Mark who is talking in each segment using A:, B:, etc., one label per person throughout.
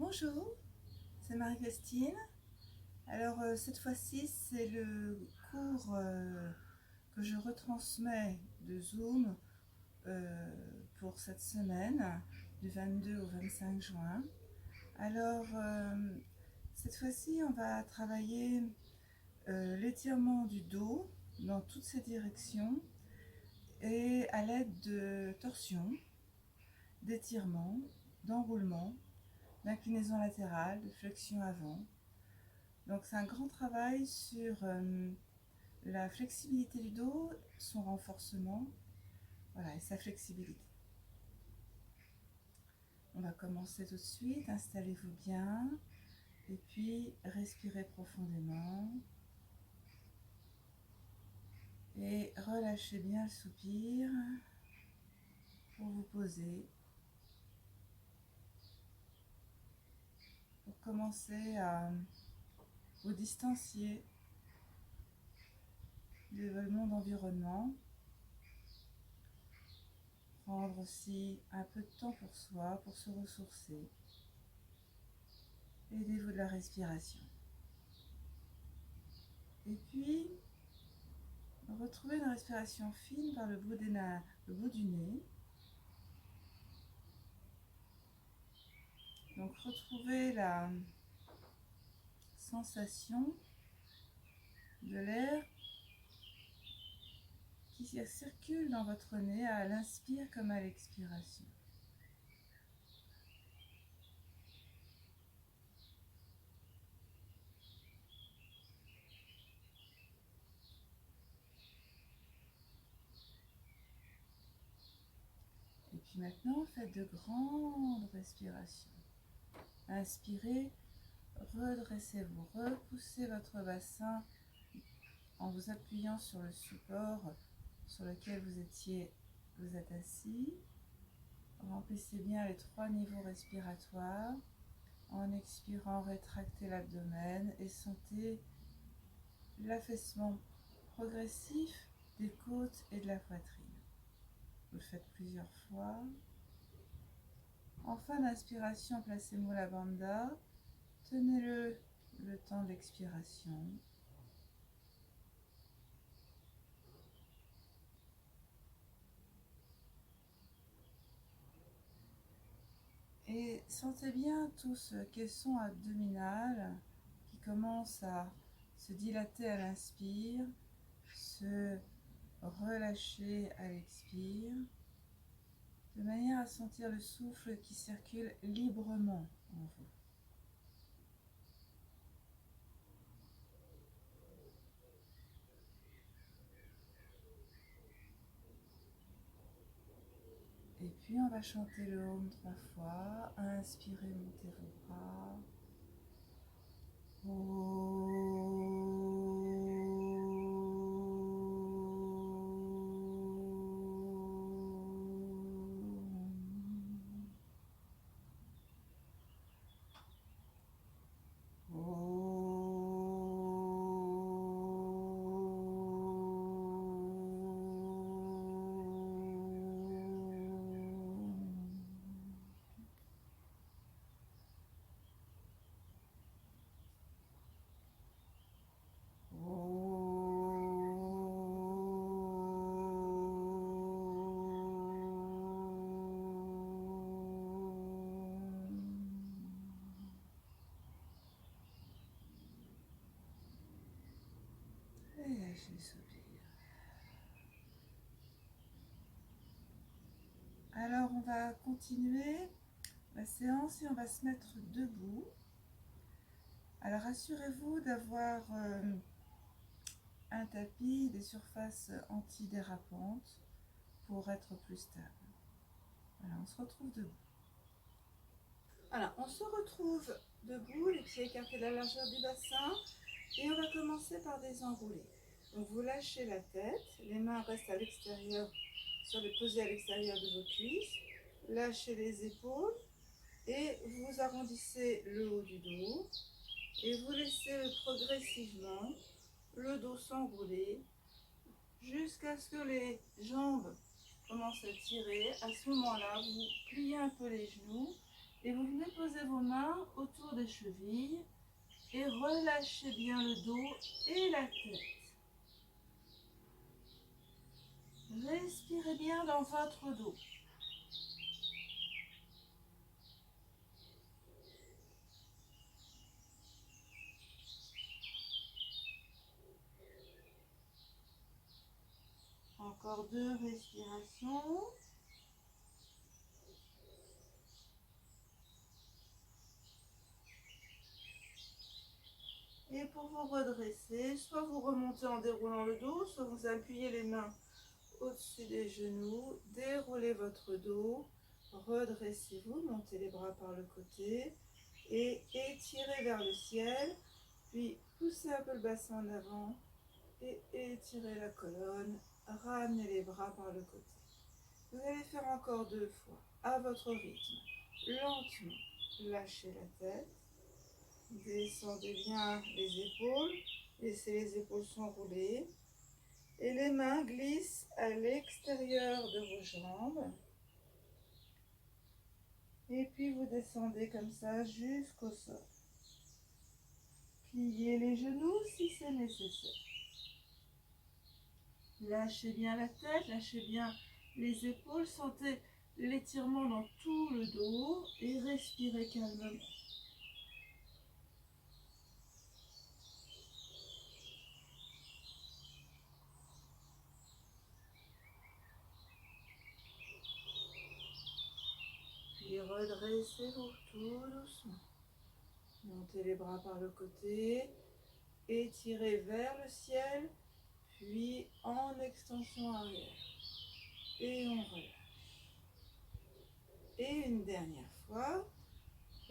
A: Bonjour, c'est Marie-Christine. Alors cette fois-ci, c'est le cours que je retransmets de Zoom pour cette semaine, du 22 au 25 juin. Alors cette fois-ci, on va travailler l'étirement du dos dans toutes ses directions et à l'aide de torsions, d'étirements, d'enroulements, d'inclinaison latérale, de flexion avant. Donc c'est un grand travail sur la flexibilité du dos, son renforcement, voilà, et sa flexibilité. On va commencer tout de suite, installez-vous bien, et puis respirez profondément, et relâchez bien le soupir pour vous poser, pour commencer à vous distancier de votre monde environnement, prendre aussi un peu de temps pour soi, pour se ressourcer. Aidez-vous de la respiration. Et puis, retrouvez une respiration fine par le bout du nez. Donc, retrouvez la sensation de l'air qui circule dans votre nez à l'inspire comme à l'expiration. Et puis maintenant, faites de grandes respirations. Inspirez, redressez-vous, repoussez votre bassin en vous appuyant sur le support sur lequel vous êtes assis. Remplissez bien les 3 niveaux respiratoires. En expirant, rétractez l'abdomen et sentez l'affaissement progressif des côtes et de la poitrine. Vous le faites plusieurs fois. En fin d'inspiration, placez Mula Bandha. Tenez-le le temps de l'expiration. Et sentez bien tout ce caisson abdominal qui commence à se dilater à l'inspire, se relâcher à l'expire, de manière à sentir le souffle qui circule librement en vous. Et puis on va chanter le Om 3 fois. Inspirez, montez vos bras. Et lâchez le soupir. Alors on va continuer la séance et on va se mettre debout. Alors assurez-vous d'avoir un tapis, des surfaces antidérapantes pour être plus stable. Voilà, on se retrouve debout. Voilà, on se retrouve debout, les pieds écartés de la largeur du bassin, et on va commencer par désenrouler. Donc vous lâchez la tête, les mains restent à l'extérieur, posées à l'extérieur de vos cuisses, lâchez les épaules et vous arrondissez le haut du dos et vous laissez progressivement le dos s'enrouler jusqu'à ce que les jambes commencent à tirer. À ce moment-là, vous pliez un peu les genoux Et vous venez poser vos mains autour des chevilles et relâchez bien le dos et la tête. Respirez bien dans votre dos. Encore 2 respirations. Et pour vous redresser, soit vous remontez en déroulant le dos, soit vous appuyez les mains au-dessus des genoux, déroulez votre dos, redressez-vous, montez les bras par le côté et étirez vers le ciel, puis poussez un peu le bassin en avant et étirez la colonne, ramenez les bras par le côté. Vous allez faire encore 2 fois, à votre rythme, lentement, lâchez la tête. Descendez bien les épaules, laissez les épaules s'enrouler et les mains glissent à l'extérieur de vos jambes. Et puis vous descendez comme ça jusqu'au sol. Pliez les genoux si c'est nécessaire. Lâchez bien la tête, lâchez bien les épaules, sentez l'étirement dans tout le dos et respirez calmement. Puis redressez-vous tout doucement. Montez les bras par le côté, étirez vers le ciel, puis en extension arrière. Et on relâche. Et une dernière fois,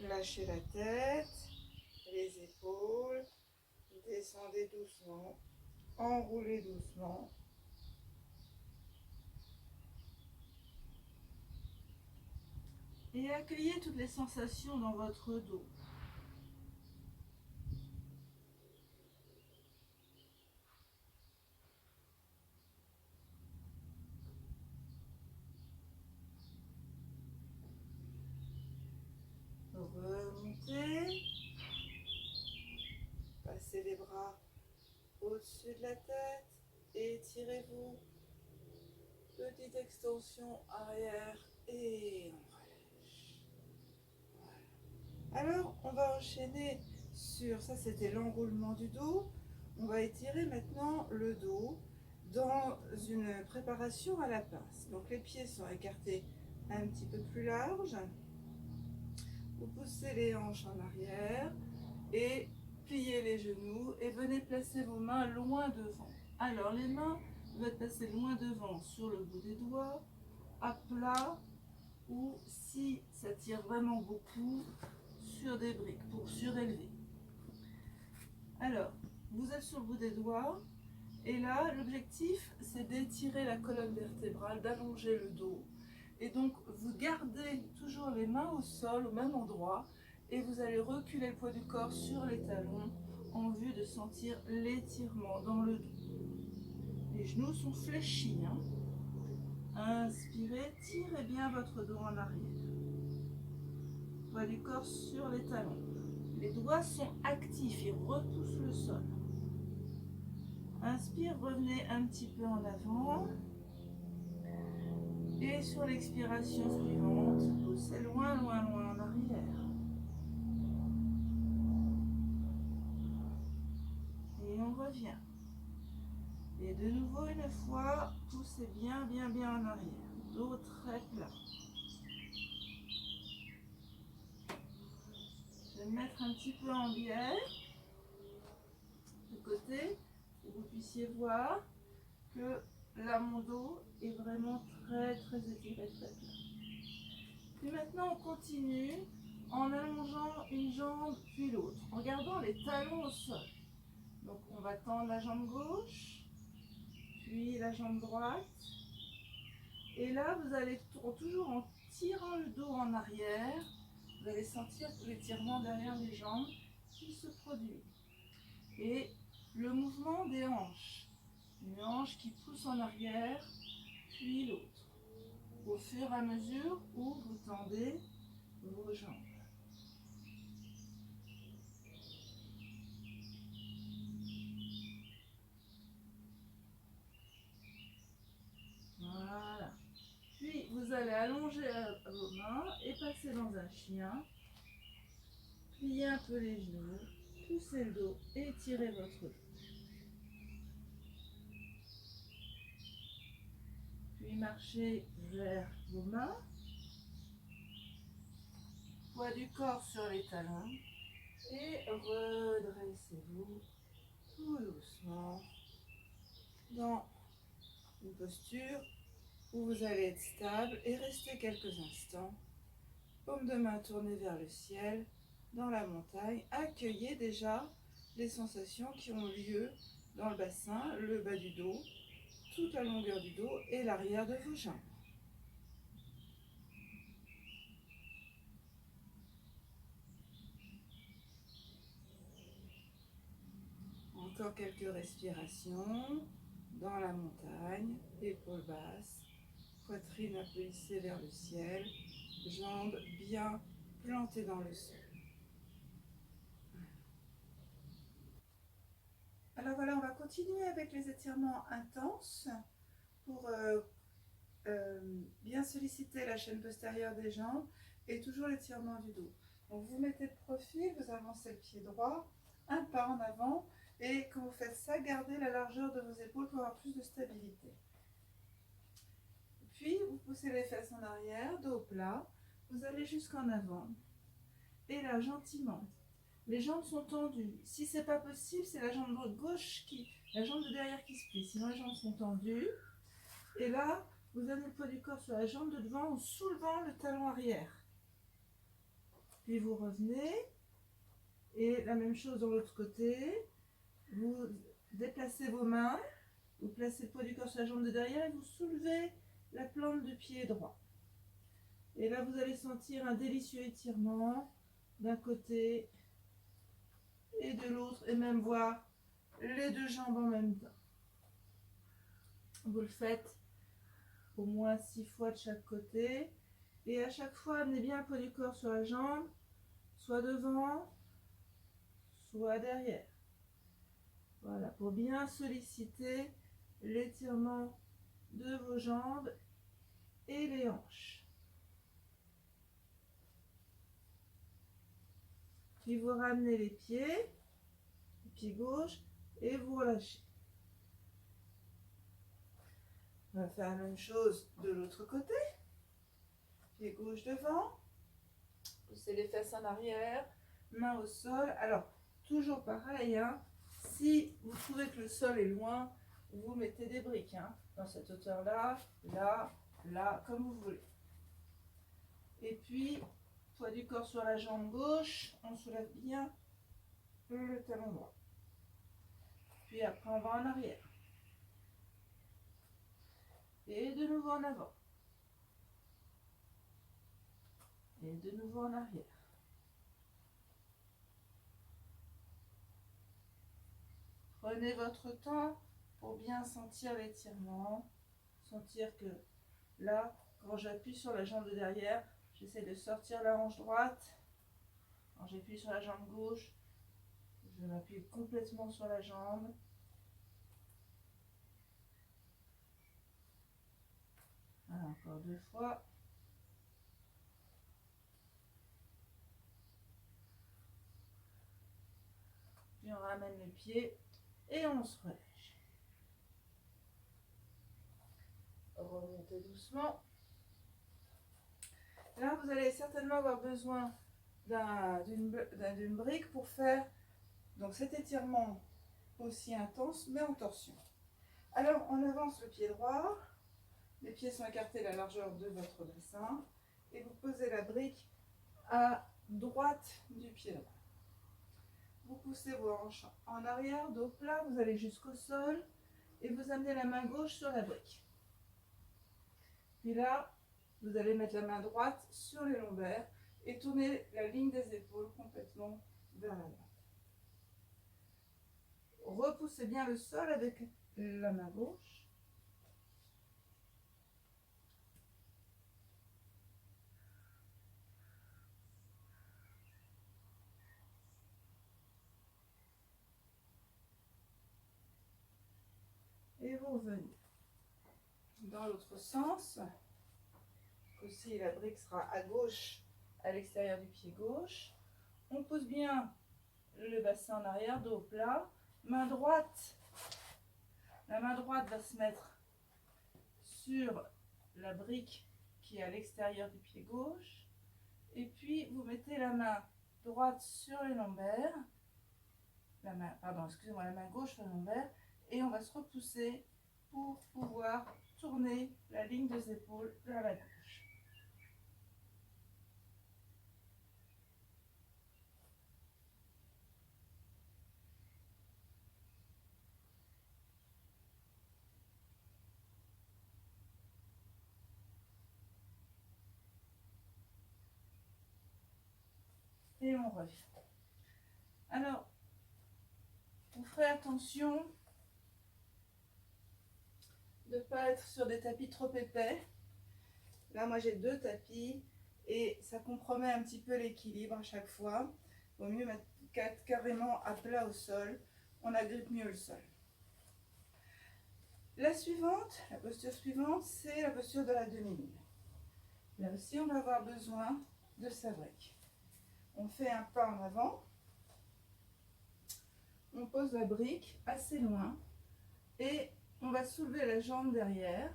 A: lâchez la tête, les épaules, descendez doucement, enroulez doucement. Et accueillez toutes les sensations dans votre dos. Remontez. Passez les bras au-dessus de la tête. Étirez-vous. Petite extension arrière et on relâche. Voilà. Alors, on va enchaîner sur, ça c'était l'enroulement du dos. On va étirer maintenant le dos dans une préparation à la pince. Donc les pieds sont écartés un petit peu plus larges. Vous poussez les hanches en arrière et pliez les genoux et venez placer vos mains loin devant. Alors les mains vont être placées loin devant sur le bout des doigts, à plat ou si ça tire vraiment beaucoup sur des briques pour surélever. Alors, vous êtes sur le bout des doigts et là l'objectif c'est d'étirer la colonne vertébrale, d'allonger le dos. Et donc, vous gardez toujours les mains au sol, au même endroit, et vous allez reculer le poids du corps sur les talons en vue de sentir l'étirement dans le dos. Les genoux sont fléchis. Inspirez, tirez bien votre dos en arrière. Poids du corps sur les talons. Les doigts sont actifs, ils repoussent le sol. Inspire, revenez un petit peu en avant. Et sur l'expiration suivante, poussez loin, loin, loin en arrière. Et on revient. Et de nouveau une fois, poussez bien, bien, bien en arrière. Dos très plat. Je vais me mettre un petit peu en biais de côté pour que vous puissiez voir que là, mon dos est vraiment très, très étiré, très plat. Puis maintenant, on continue en allongeant une jambe puis l'autre, en gardant les talons au sol. Donc, on va tendre la jambe gauche, puis la jambe droite. Et là, vous allez toujours en tirant le dos en arrière, vous allez sentir l'étirement derrière les jambes qui se produit. Et le mouvement des hanches. Une hanche qui pousse en arrière, puis l'autre. Au fur et à mesure où vous tendez vos jambes. Voilà. Puis vous allez allonger vos mains et passer dans un chien. Pliez un peu les genoux, poussez le dos et étirez votre dos. Puis marchez vers vos mains. Poids du corps sur les talons. Et redressez-vous tout doucement dans une posture où vous allez être stable et rester quelques instants. Paume de main tournée vers le ciel, dans la montagne. Accueillez déjà les sensations qui ont lieu dans le bassin, le bas du dos, toute la longueur du dos et l'arrière de vos jambes. Encore quelques respirations dans la montagne, épaules basses, poitrine un peu hissée vers le ciel, jambes bien plantées dans le sol. Alors voilà, on va continuer avec les étirements intenses pour bien solliciter la chaîne postérieure des jambes et toujours l'étirement du dos. Donc vous mettez de profil, vous avancez le pied droit, un pas en avant et quand vous faites ça, gardez la largeur de vos épaules pour avoir plus de stabilité. Puis vous poussez les fesses en arrière, dos plat, vous allez jusqu'en avant et là gentiment. Les jambes sont tendues. Si c'est pas possible, c'est la jambe gauche la jambe de derrière qui se plie. Sinon les jambes sont tendues. Et là, vous amenez le poids du corps sur la jambe de devant en soulevant le talon arrière. Puis vous revenez. Et la même chose de l'autre côté. Vous déplacez vos mains. Vous placez le poids du corps sur la jambe de derrière et vous soulevez la plante du pied droit. Et là, vous allez sentir un délicieux étirement d'un côté et de l'autre. Et même voir les deux jambes en même temps. Vous le faites au moins 6 fois de chaque côté. Et à chaque fois, amenez bien le poids du corps sur la jambe, soit devant, soit derrière. Voilà, pour bien solliciter l'étirement de vos jambes et les hanches. Puis vous ramenez les pieds, le pied gauche, et vous relâchez. On va faire la même chose de l'autre côté. Pied gauche devant. Poussez les fesses en arrière, main au sol. Alors, toujours pareil, hein. Si vous trouvez que le sol est loin, vous mettez des briques, hein, dans cette hauteur-là, là, là, comme vous voulez. Et puis, poids du corps sur la jambe gauche, on soulève bien le talon droit. Puis après, on va en arrière. Et de nouveau en avant. Et de nouveau en arrière. Prenez votre temps pour bien sentir l'étirement. Sentir que là, quand j'appuie sur la jambe de derrière, j'essaie de sortir la hanche droite. Quand j'appuie sur la jambe gauche, je m'appuie complètement sur la jambe. Voilà, encore 2 fois. Puis on ramène le pied et on se relâche. Remontez doucement. Là, vous allez certainement avoir besoin d'une brique pour faire donc cet étirement aussi intense, mais en torsion. Alors, on avance le pied droit. Les pieds sont écartés à la largeur de votre bassin. Et vous posez la brique à droite du pied droit. Vous poussez vos hanches en arrière, dos plat, vous allez jusqu'au sol et vous amenez la main gauche sur la brique. Puis là, vous allez mettre la main droite sur les lombaires et tourner la ligne des épaules complètement vers la droite. Repoussez bien le sol avec la main gauche. Et vous revenez. Dans l'autre sens, aussi la brique sera à gauche, à l'extérieur du pied gauche. On pose bien le bassin en arrière, dos plat, main droite. La main droite va se mettre sur la brique qui est à l'extérieur du pied gauche. Et puis vous mettez la main droite sur les lombaires. La main gauche sur les lombaires. Et on va se repousser pour pouvoir tourner la ligne des épaules vers la gauche. Et on revient. Alors, vous ferez attention de ne pas être sur des tapis trop épais. Là, moi, j'ai 2 tapis et ça compromet un petit peu l'équilibre à chaque fois. Il vaut mieux mettre carrément à plat au sol. On agrippe mieux le sol. La posture suivante, c'est la posture de la demi-lune. Là aussi, on va avoir besoin de sa brique. On fait un pas en avant. On pose la brique assez loin et on va soulever la jambe derrière,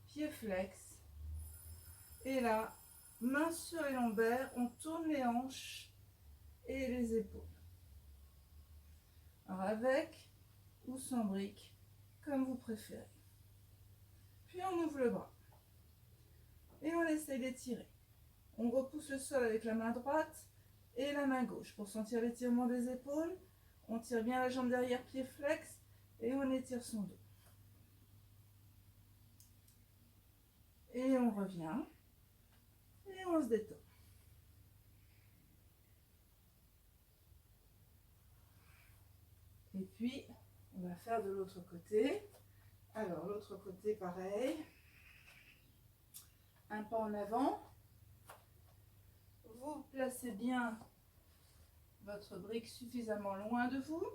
A: pied flex. Et là, main sur les lombaires, on tourne les hanches et les épaules. Alors avec ou sans brique, comme vous préférez. Puis on ouvre le bras et on essaye d'étirer. On repousse le sol avec la main droite et la main gauche pour sentir l'étirement des épaules. On tire bien la jambe derrière, pied flex, et on étire son dos. Et on revient et on se détend. Et puis, on va faire de l'autre côté. Alors, l'autre côté, pareil. Un pas en avant. Vous placez bien votre brique suffisamment loin de vous.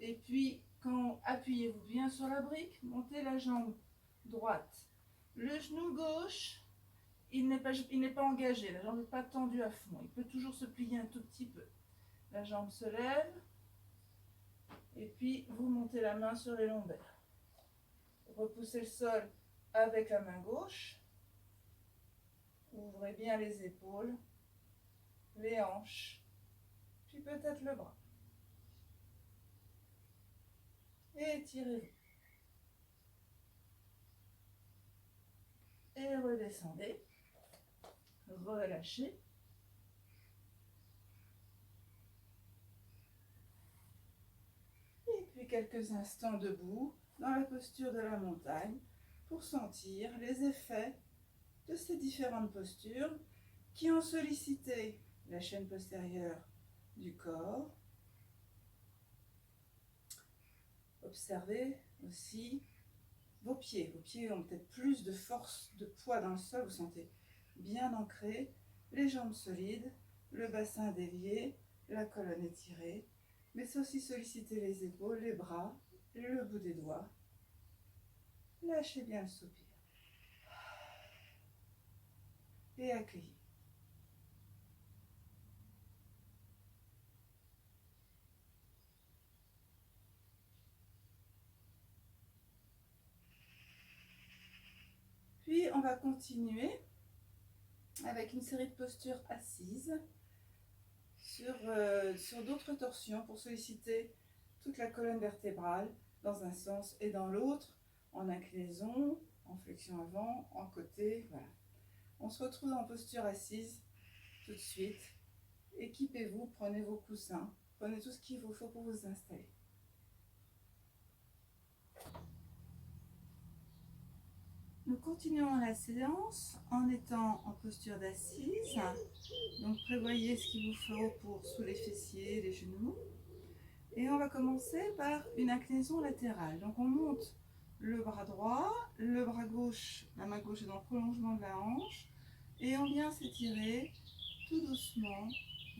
A: Et puis, quand appuyez-vous bien sur la brique, montez la jambe droite. Le genou gauche, il n'est pas engagé, la jambe n'est pas tendue à fond. Il peut toujours se plier un tout petit peu. La jambe se lève. Et puis, vous montez la main sur les lombaires. Repoussez le sol avec la main gauche. Ouvrez bien les épaules, les hanches, puis peut-être le bras. Et étirez-vous. Et redescendez. Relâchez. Et puis quelques instants debout dans la posture de la montagne pour sentir les effets de ces différentes postures qui ont sollicité la chaîne postérieure du corps. Observez aussi vos pieds. Vos pieds ont peut-être plus de force, de poids dans le sol. Vous sentez bien ancré, les jambes solides, le bassin délié, la colonne étirée. Mais c'est aussi solliciter les épaules, les bras, le bout des doigts. Lâchez bien le soupir. Et accueillez. Puis on va continuer avec une série de postures assises sur d'autres torsions pour solliciter toute la colonne vertébrale dans un sens et dans l'autre, en inclinaison, en flexion avant, en côté, voilà. On se retrouve en posture assise tout de suite. Équipez-vous, prenez vos coussins, prenez tout ce qu'il vous faut pour vous installer. Nous continuons la séance en étant en posture d'assise. Donc prévoyez ce qu'il vous faut pour sous les fessiers, les genoux. Et on va commencer par une inclinaison latérale. Donc on monte le bras droit, le bras gauche, la main gauche est dans le prolongement de la hanche. Et on vient s'étirer tout doucement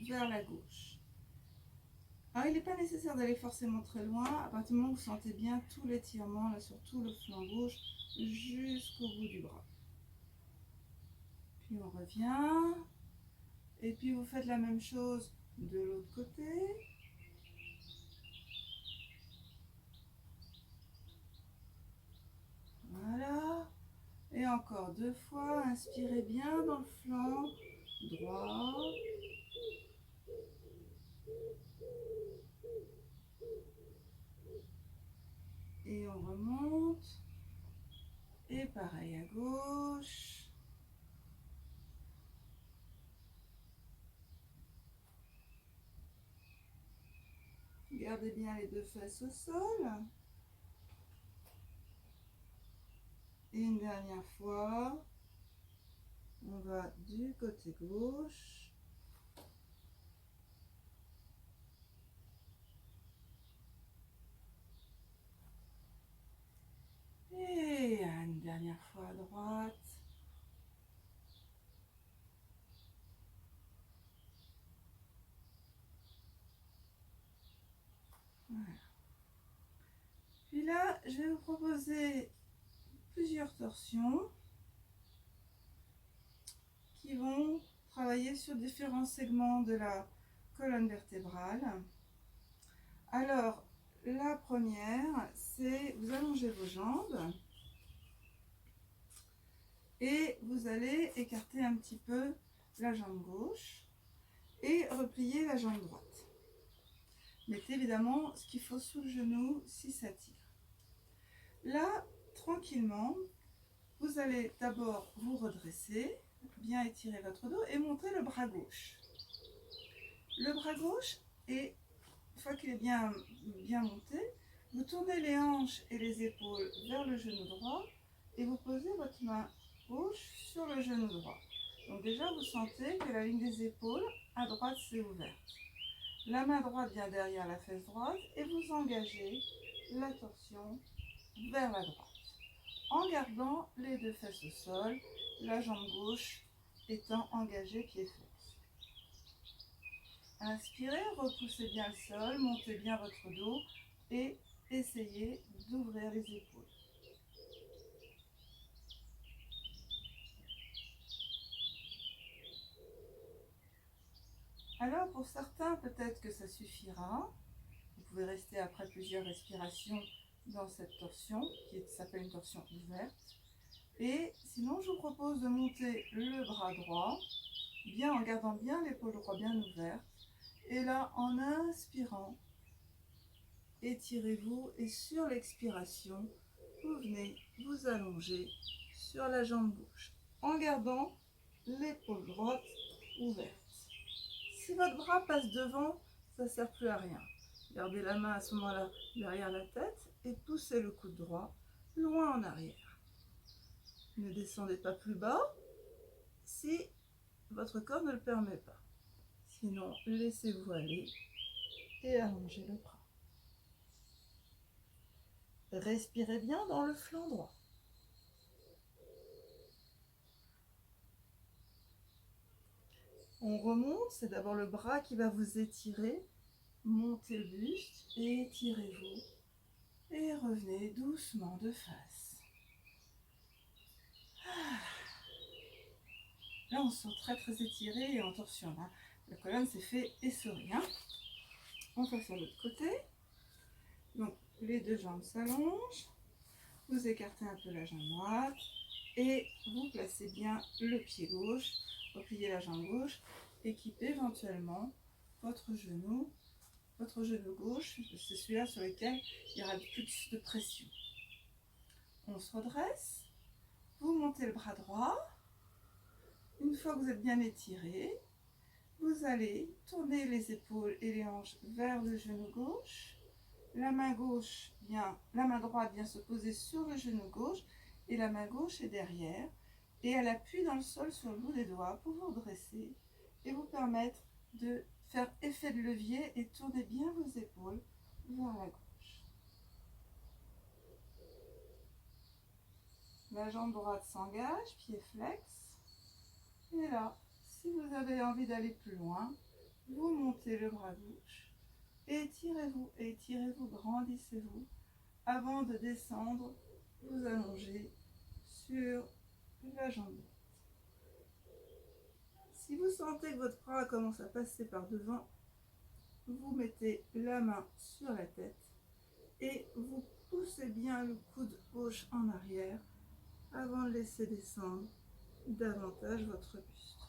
A: vers la gauche. Alors, il n'est pas nécessaire d'aller forcément très loin, à partir du moment où vous sentez bien tout l'étirement, là, sur tout le flanc gauche, jusqu'au bout du bras. Puis on revient, et puis vous faites la même chose de l'autre côté. Voilà. Et encore 2 fois, inspirez bien dans le flanc droit. Et on remonte. Et pareil à gauche. Gardez bien les 2 fesses au sol. Et une dernière fois, on va du côté gauche. Et une dernière fois à droite. Voilà. Puis là, je vais vous proposer plusieurs torsions qui vont travailler sur différents segments de la colonne vertébrale. Alors, la première, c'est vous allongez vos jambes et vous allez écarter un petit peu la jambe gauche et replier la jambe droite. Mettez évidemment ce qu'il faut sous le genou si ça tire. Là, tranquillement, vous allez d'abord vous redresser, bien étirer votre dos et monter le bras gauche. Le bras gauche, et une fois qu'il est bien monté, vous tournez les hanches et les épaules vers le genou droit et vous posez votre main gauche sur le genou droit. Donc déjà, vous sentez que la ligne des épaules à droite s'est ouverte. La main droite vient derrière la fesse droite et vous engagez la torsion vers la droite, en gardant les 2 fesses au sol, la jambe gauche étant engagée pied-flex. Inspirez, repoussez bien le sol, montez bien votre dos et essayez d'ouvrir les épaules. Alors pour certains, peut-être que ça suffira. Vous pouvez rester après plusieurs respirations dans cette torsion qui s'appelle une torsion ouverte. Et sinon, je vous propose de monter le bras droit, bien en gardant bien l'épaule droite bien ouverte. Et là, en inspirant, étirez-vous et sur l'expiration, vous venez vous allonger sur la jambe gauche en gardant l'épaule droite ouverte. Si votre bras passe devant, ça ne sert plus à rien. Gardez la main à ce moment-là derrière la tête et poussez le coude droit loin en arrière. Ne descendez pas plus bas si votre corps ne le permet pas. Sinon, laissez-vous aller et allongez le bras. Respirez bien dans le flanc droit. On remonte, c'est d'abord le bras qui va vous étirer. Montez le buste, étirez-vous et revenez doucement de face. Là, on se sent très étiré et en torsion. Hein. La colonne s'est fait essorer. Hein. On passe sur l'autre côté. Donc, les 2 jambes s'allongent. Vous écartez un peu la jambe droite et vous placez bien le pied gauche. Repliez la jambe gauche. Équipez éventuellement votre genou gauche. C'est celui-là sur lequel il y aura plus de pression. On se redresse. Vous montez le bras droit. Une fois que vous êtes bien étiré, vous allez tourner les épaules et les hanches vers le genou gauche. La main droite vient se poser sur le genou gauche et la main gauche est derrière. Et elle appuie dans le sol sur le bout des doigts pour vous redresser et vous permettre de faire effet de levier et tourner bien vos épaules vers la gauche. La jambe droite s'engage, pied flex. Et là, si vous avez envie d'aller plus loin, vous montez le bras gauche Étirez-vous, étirez-vous, grandissez-vous. Avant de descendre, vous allongez sur la jambe droite. Si vous sentez que votre bras commence à passer par devant, vous mettez la main sur la tête et vous poussez bien le coude gauche en arrière avant de laisser descendre davantage votre buste.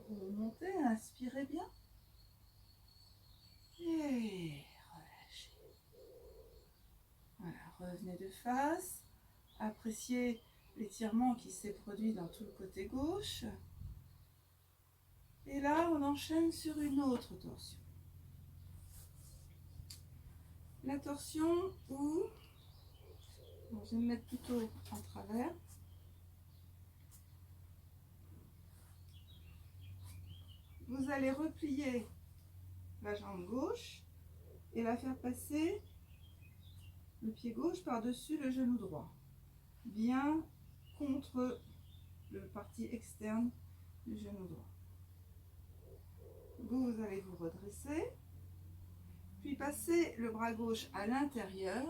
A: Remontez, inspirez bien et relâchez. Voilà, revenez de face, appréciez l'étirement qui s'est produit dans tout le côté gauche. Et là, on enchaîne sur une autre torsion. La torsion où, bon, je vais me mettre plutôt en travers. Vous allez replier la jambe gauche et la faire passer le pied gauche par-dessus le genou droit, bien contre le partie externe du genou droit. Vous allez vous redresser, puis passer le bras gauche à l'intérieur.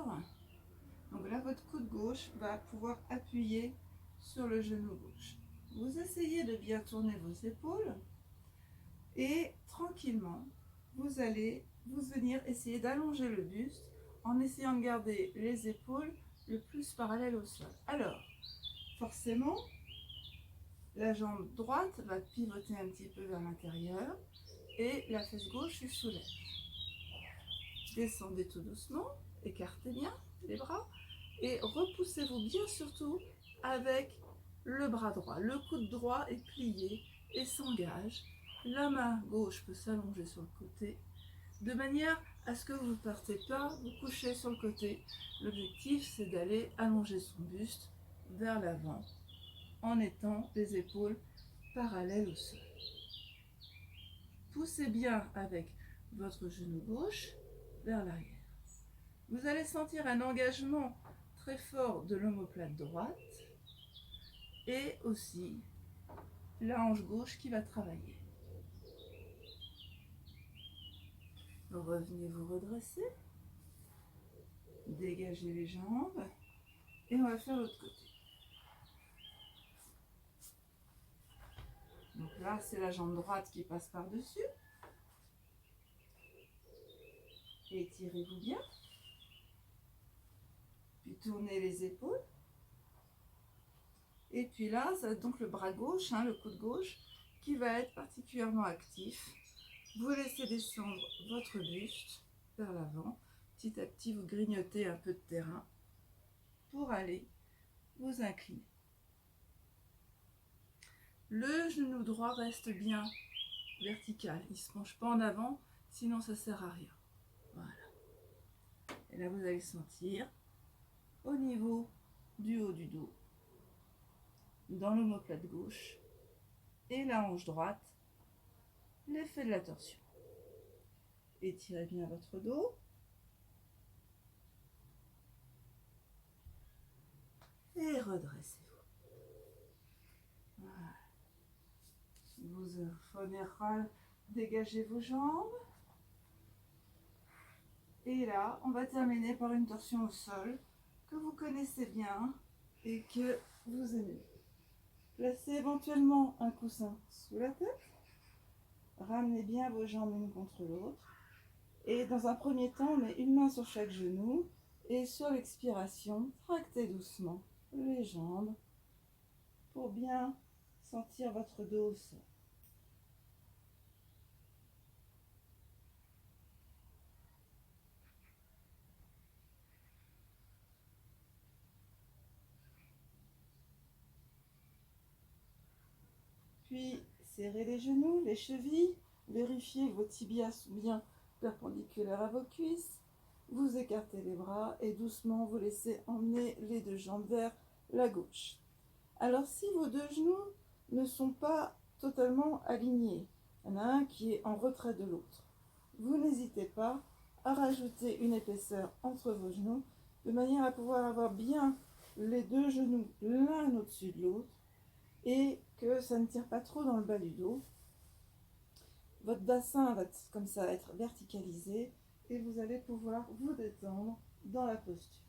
A: Donc là, votre coude gauche va pouvoir appuyer sur le genou gauche. Vous essayez de bien tourner vos épaules et tranquillement, vous allez venir essayer d'allonger le buste en essayant de garder les épaules le plus parallèles au sol. Alors, forcément, la jambe droite va pivoter un petit peu vers l'intérieur et la fesse gauche se soulève. Descendez tout doucement, écartez bien les bras et repoussez-vous bien surtout avec le bras droit. Le coude droit est plié et s'engage. La main gauche peut s'allonger sur le côté de manière à ce que vous ne partez pas vous coucher sur le côté. L'objectif, c'est d'aller allonger son buste vers l'avant en étant les épaules parallèles au sol. Poussez bien avec votre genou gauche vers l'arrière. Vous allez sentir un engagement très fort de l'omoplate droite et aussi la hanche gauche qui va travailler. Revenez vous redresser, dégagez les jambes et on va faire l'autre côté. Donc là, c'est la jambe droite qui passe par-dessus. Étirez-vous bien. Puis tournez les épaules. Et puis là, ça va être donc le bras gauche, le coude gauche, qui va être particulièrement actif. Vous laissez descendre votre buste vers l'avant. Petit à petit, vous grignotez un peu de terrain pour aller vous incliner. Le genou droit reste bien vertical. Il ne se penche pas en avant, sinon ça ne sert à rien. Voilà. Et là, vous allez sentir au niveau du haut du dos, dans l'omoplate gauche et la hanche droite, l'effet de la torsion. Étirez bien votre dos. Et redressez-vous. Voilà. Vous prenez dégagez vos jambes. Et là, on va terminer par une torsion au sol que vous connaissez bien et que vous aimez. Placez éventuellement un coussin sous la tête. Ramenez bien vos jambes l'une contre l'autre. Et dans un premier temps, on met une main sur chaque genou. Et sur l'expiration, tractez doucement les jambes pour bien sentir votre dos au sol. Puis, serrez les genoux, les chevilles, vérifiez que vos tibias sont bien perpendiculaires à vos cuisses. Vous écartez les bras et doucement vous laissez emmener les deux jambes vers la gauche. Alors, si vos deux genoux ne sont pas totalement alignés, il y en a un qui est en retrait de l'autre, vous n'hésitez pas à rajouter une épaisseur entre vos genoux de manière à pouvoir avoir bien les deux genoux l'un au-dessus de l'autre et que ça ne tire pas trop dans le bas du dos. Votre bassin va comme ça être verticalisé et vous allez pouvoir vous détendre dans la posture.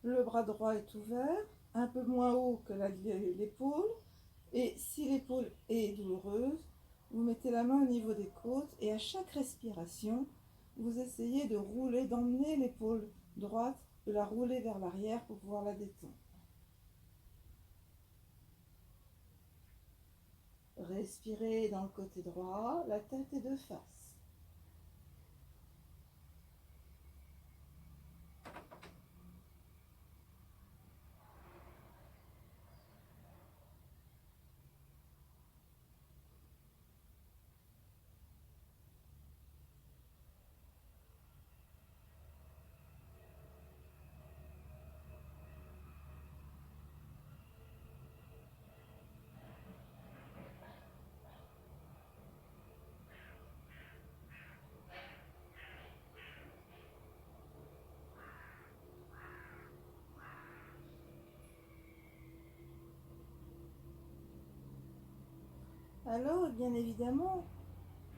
A: Le bras droit est ouvert, un peu moins haut que l'épaule. Et si l'épaule est douloureuse, vous mettez la main au niveau des côtes et à chaque respiration, vous essayez de rouler, d'emmener l'épaule droite, de la rouler vers l'arrière pour pouvoir la détendre. Respirez dans le côté droit, la tête est de face. Alors, bien évidemment,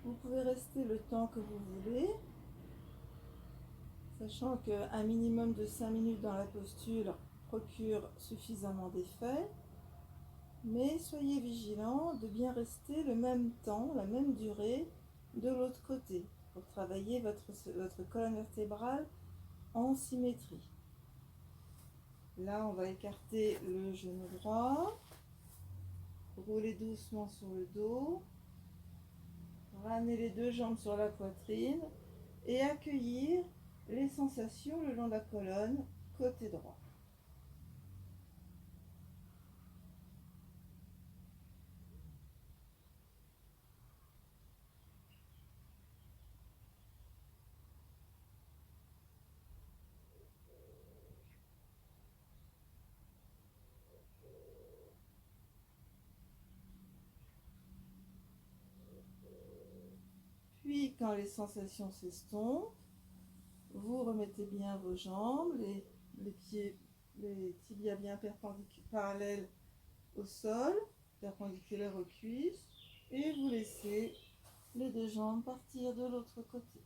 A: vous pouvez rester le temps que vous voulez, sachant qu'un minimum de 5 minutes dans la posture procure suffisamment d'effet, mais soyez vigilant de bien rester le même temps, la même durée de l'autre côté, pour travailler votre colonne vertébrale en symétrie. Là, on va écarter le genou droit, rouler doucement sur le dos, ramener les deux jambes sur la poitrine et accueillir les sensations le long de la colonne, côté droit. Puis, quand les sensations s'estompent, vous remettez bien vos jambes, les pieds, les tibias bien parallèles au sol, perpendiculaires aux cuisses, et vous laissez les deux jambes partir de l'autre côté.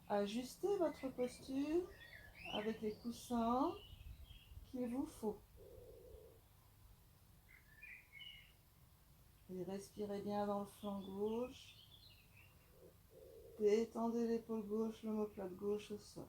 A: Ajustez votre posture avec les coussins qu'il vous faut. Et respirez bien dans le flanc gauche. Détendez l'épaule gauche, l'omoplate gauche au sol.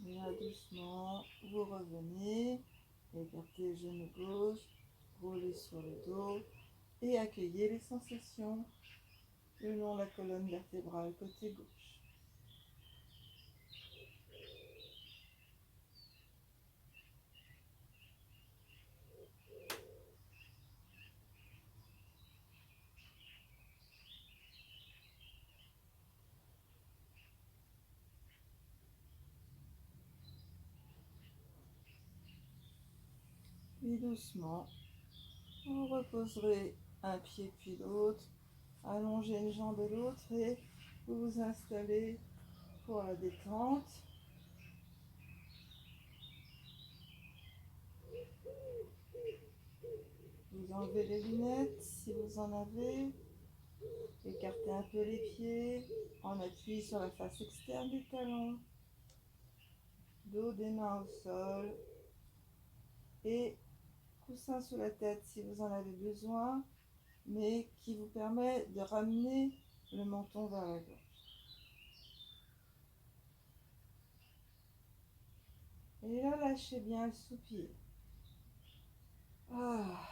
A: Et là, doucement, vous revenez, écartez le genou gauche, roulez sur le dos et accueillez les sensations le long de la colonne vertébrale côté gauche. Puis doucement, vous reposerez un pied puis l'autre allongez une jambe et l'autre et vous vous installez pour la détente. Vous enlevez les lunettes si vous en avez. Écartez un peu les pieds en appui sur la face externe des talons. Dos des mains au sol. Et coussin sous la tête si vous en avez besoin, mais qui vous permet de ramener le menton vers la gorge. Et là, lâchez bien le soupir. Ah.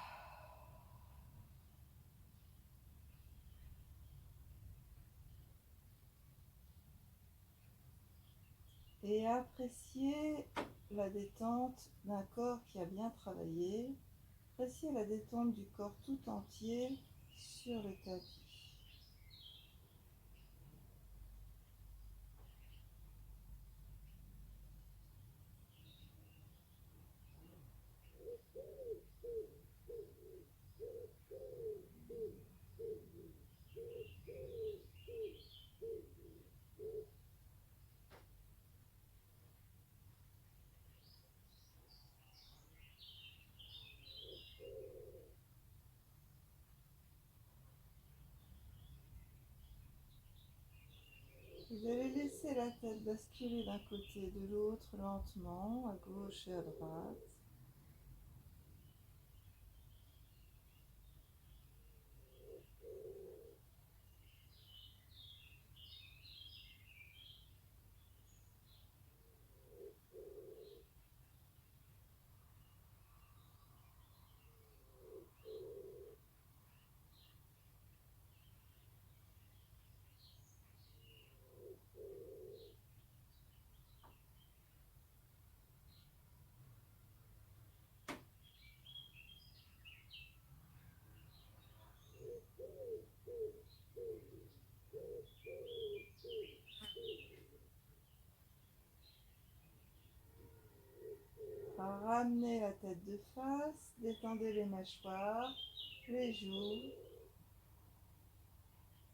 A: Et appréciez la détente d'un corps qui a bien travaillé. Appréciez la détente du corps tout entier sur le tapis. Vous allez laisser la tête basculer d'un côté et de l'autre lentement, à gauche et à droite. Ramenez la tête de face, détendez les mâchoires, les joues,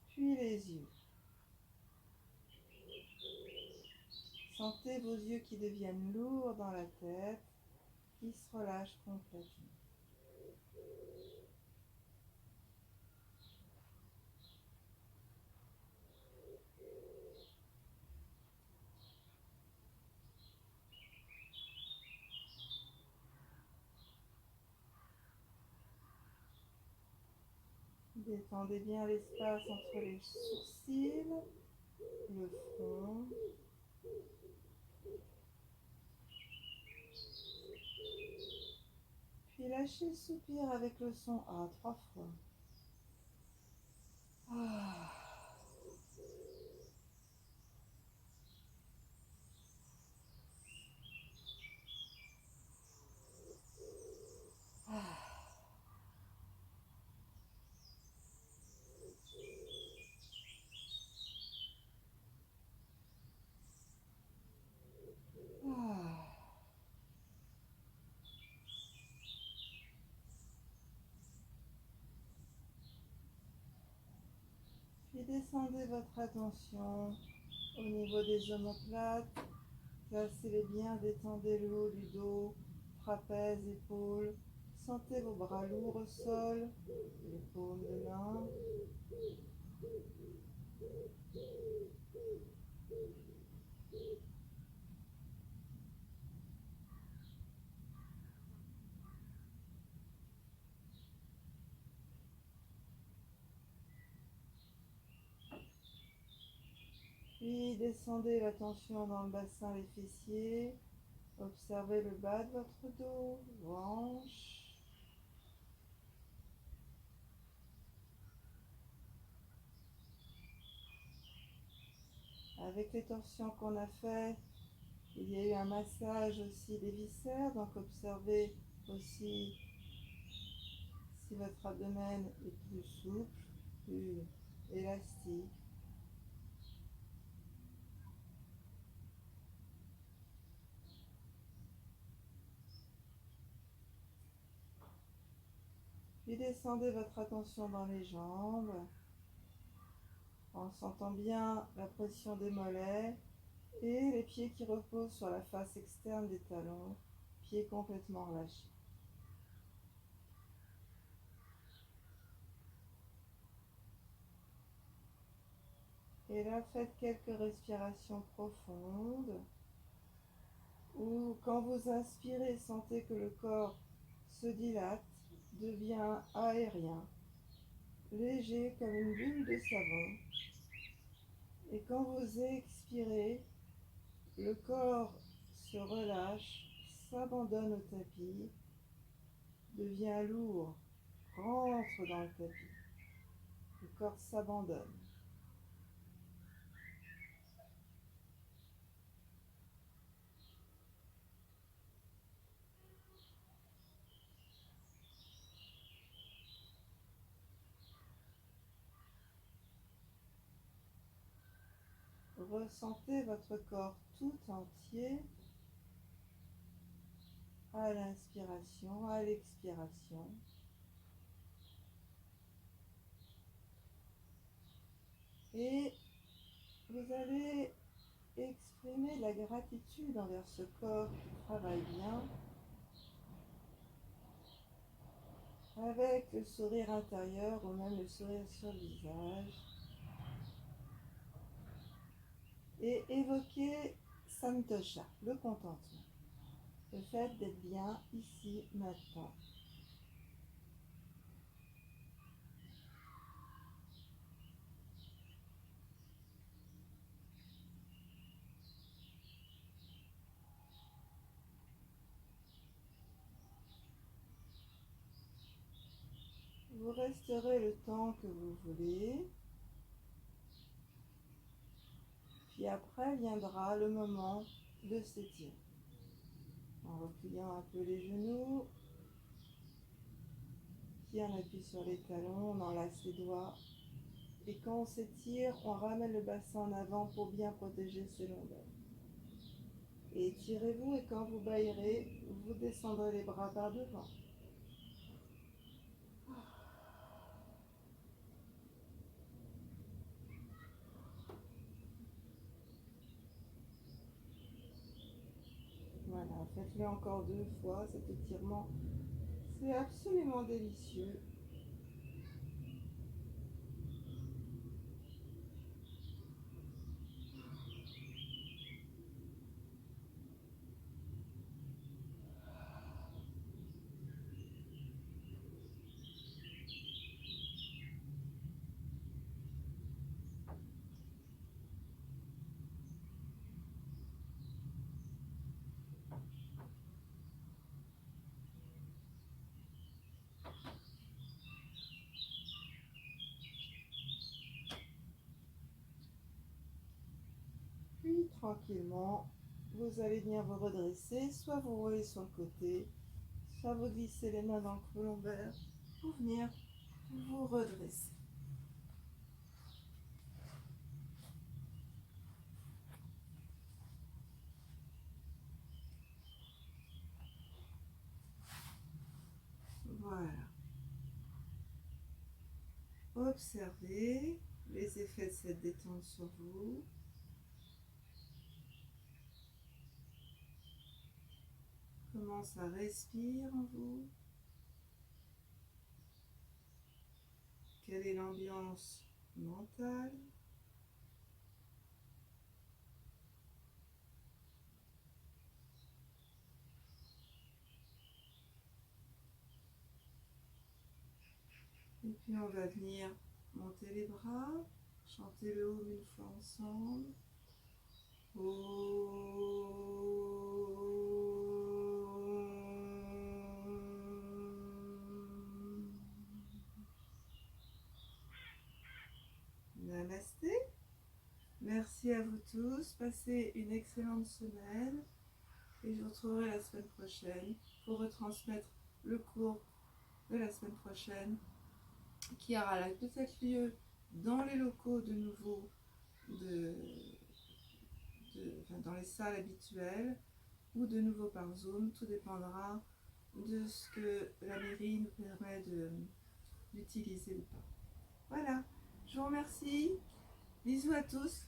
A: puis les yeux. Sentez vos yeux qui deviennent lourds dans la tête, qui se relâchent complètement. Détendez bien l'espace entre les sourcils, le front. Puis lâchez le soupir avec le son A 3 fois. Ah. Ah. Ah. Puis descendez votre attention au niveau des omoplates. Placez-les bien, détendez le haut du dos, trapèze, épaules. Sentez vos bras lourds au sol, les paumes de main. Puis descendez la tension dans le bassin, les fessiers. Observez le bas de votre dos, vos hanches. Avec les torsions qu'on a fait, il y a eu un massage aussi des viscères, donc observez aussi si votre abdomen est plus souple, plus élastique. Puis descendez votre attention dans les jambes. en sentant bien la position des mollets et les pieds qui reposent sur la face externe des talons, pieds complètement relâchés. Et là, faites quelques respirations profondes où, quand vous inspirez, sentez que le corps se dilate, devient aérien, léger comme une bulle de savon. Et quand vous expirez, le corps se relâche, s'abandonne au tapis, devient lourd, rentre dans le tapis. Le corps s'abandonne. Ressentez votre corps tout entier à l'inspiration, à l'expiration. Et vous allez exprimer la gratitude envers ce corps qui travaille bien, avec le sourire intérieur ou même le sourire sur le visage. Et évoquer Santosha, le contentement, le fait d'être bien ici, maintenant. Vous resterez le temps que vous voulez. Puis après viendra le moment de s'étirer. En repliant un peu les genoux, puis on appuie sur les talons, on enlace les doigts. Et quand on s'étire, on ramène le bassin en avant pour bien protéger ses lombaires. Et étirez-vous, et quand vous bâillerez, vous descendrez les bras par devant. Voilà, faites-le encore 2 fois, cet étirement. C'est absolument délicieux. Puis tranquillement, vous allez venir vous redresser, soit vous roulez sur le côté, soit vous glissez les mains dans le cou lombaire pour venir vous redresser. Voilà. Observez les effets de cette détente sur vous. Comment ça respire en vous? Quelle est l'ambiance mentale? Et puis on va venir monter les bras, chanter le Om une fois ensemble. Namasté. Merci à vous tous. Passez une excellente semaine. Et je vous retrouverai la semaine prochaine pour retransmettre le cours de la semaine prochaine qui aura peut-être lieu dans les locaux de nouveau, dans les salles habituelles ou de nouveau par Zoom. Tout dépendra de ce que la mairie nous permet d'utiliser ou pas. Voilà, je vous remercie Bisous à tous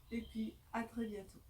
A: et puis à très bientôt.